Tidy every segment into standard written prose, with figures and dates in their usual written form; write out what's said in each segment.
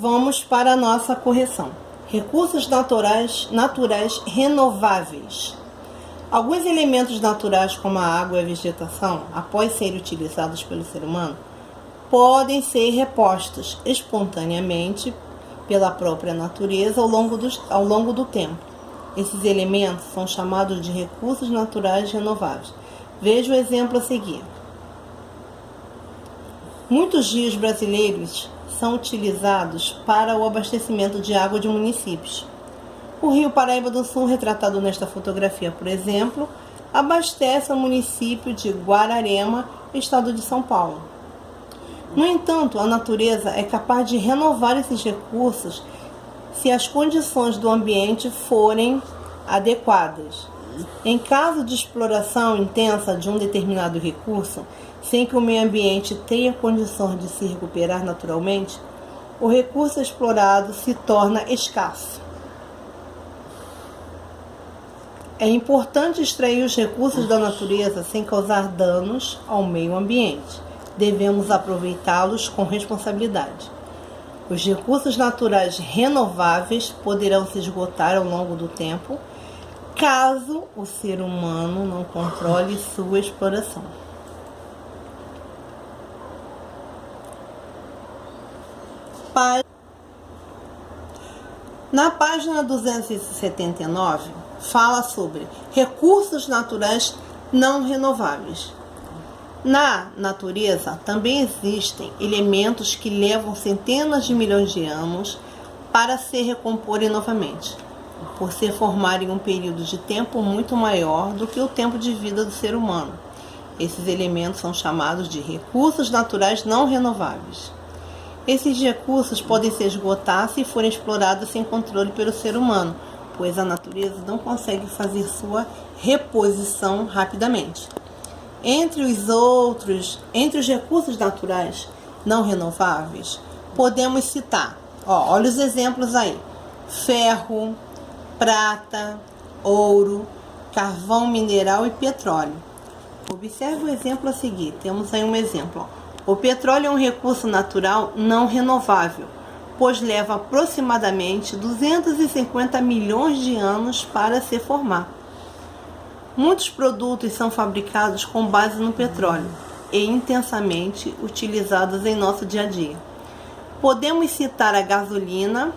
Vamos para a nossa correção. Recursos naturais renováveis. Alguns elementos naturais, como a água e a vegetação, após serem utilizados pelo ser humano, podem ser repostos espontaneamente pela própria natureza ao longo do tempo. Esses elementos são chamados de recursos naturais renováveis. Veja o exemplo a seguir. Muitos rios brasileiros são utilizados para o abastecimento de água de municípios. O Rio Paraíba do Sul, retratado nesta fotografia, por exemplo, abastece o município de Guararema, estado de São Paulo. No entanto, a natureza é capaz de renovar esses recursos se as condições do ambiente forem adequadas. Em caso de exploração intensa de um determinado recurso, sem que o meio ambiente tenha condições de se recuperar naturalmente, o recurso explorado se torna escasso. É importante extrair os recursos da natureza sem causar danos ao meio ambiente. Devemos aproveitá-los com responsabilidade. Os recursos naturais renováveis poderão se esgotar ao longo do tempo, caso o ser humano não controle sua exploração. Na página 279, fala sobre recursos naturais não renováveis. Na natureza também existem elementos que levam centenas de milhões de anos para se recomporem novamente, por se formarem em um período de tempo muito maior do que o tempo de vida do ser humano. Esses elementos são chamados de recursos naturais não renováveis. Esses recursos podem se esgotar se forem explorados sem controle pelo ser humano, pois a natureza não consegue fazer sua reposição rapidamente. Entre os recursos naturais não renováveis, podemos citar, olha os exemplos aí: ferro, prata, ouro, carvão mineral e petróleo. Observe o exemplo a seguir. Temos aí um exemplo. O petróleo é um recurso natural não renovável, pois leva aproximadamente 250 milhões de anos para se formar. Muitos produtos são fabricados com base no petróleo e intensamente utilizados em nosso dia a dia. Podemos citar a gasolina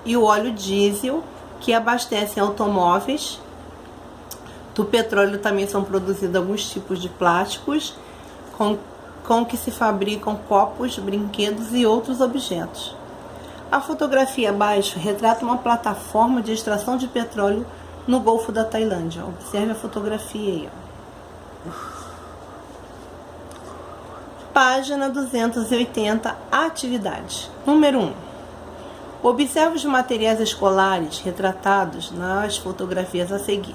e o óleo diesel, que abastecem automóveis. Do petróleo também são produzidos alguns tipos de plásticos com que se fabricam copos, brinquedos e outros objetos. A fotografia abaixo retrata uma plataforma de extração de petróleo no Golfo da Tailândia. Observe a fotografia aí. Página 280, atividade. Número 1. Observe os materiais escolares retratados nas fotografias a seguir.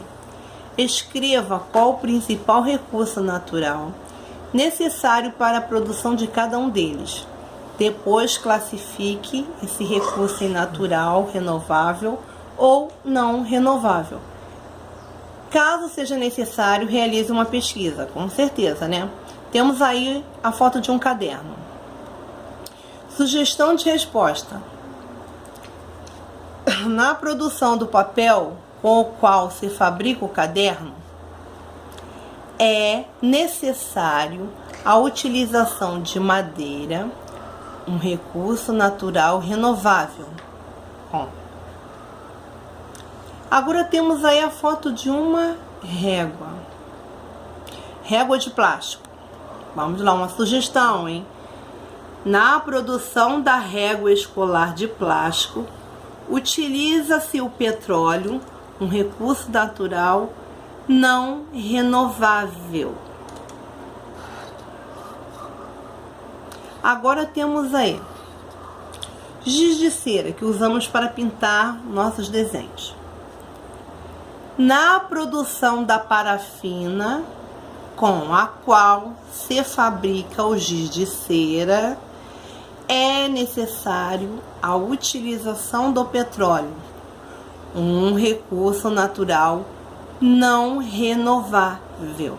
Escreva qual o principal recurso natural necessário para a produção de cada um deles. Depois classifique esse recurso em natural, renovável ou não renovável. Caso seja necessário, realize uma pesquisa, com certeza, né? Temos aí a foto de um caderno. Sugestão de resposta. Na produção do papel com o qual se fabrica o caderno, é necessário a utilização de madeira, um recurso natural renovável. Agora temos aí a foto de uma régua. Régua de plástico. Vamos lá, uma sugestão, hein? Na produção da régua escolar de plástico, utiliza-se o petróleo, um recurso natural não renovável. Agora temos aí giz de cera, que usamos para pintar nossos desenhos. Na produção da parafina, com a qual se fabrica o giz de cera, é necessário a utilização do petróleo, um recurso natural não renovável.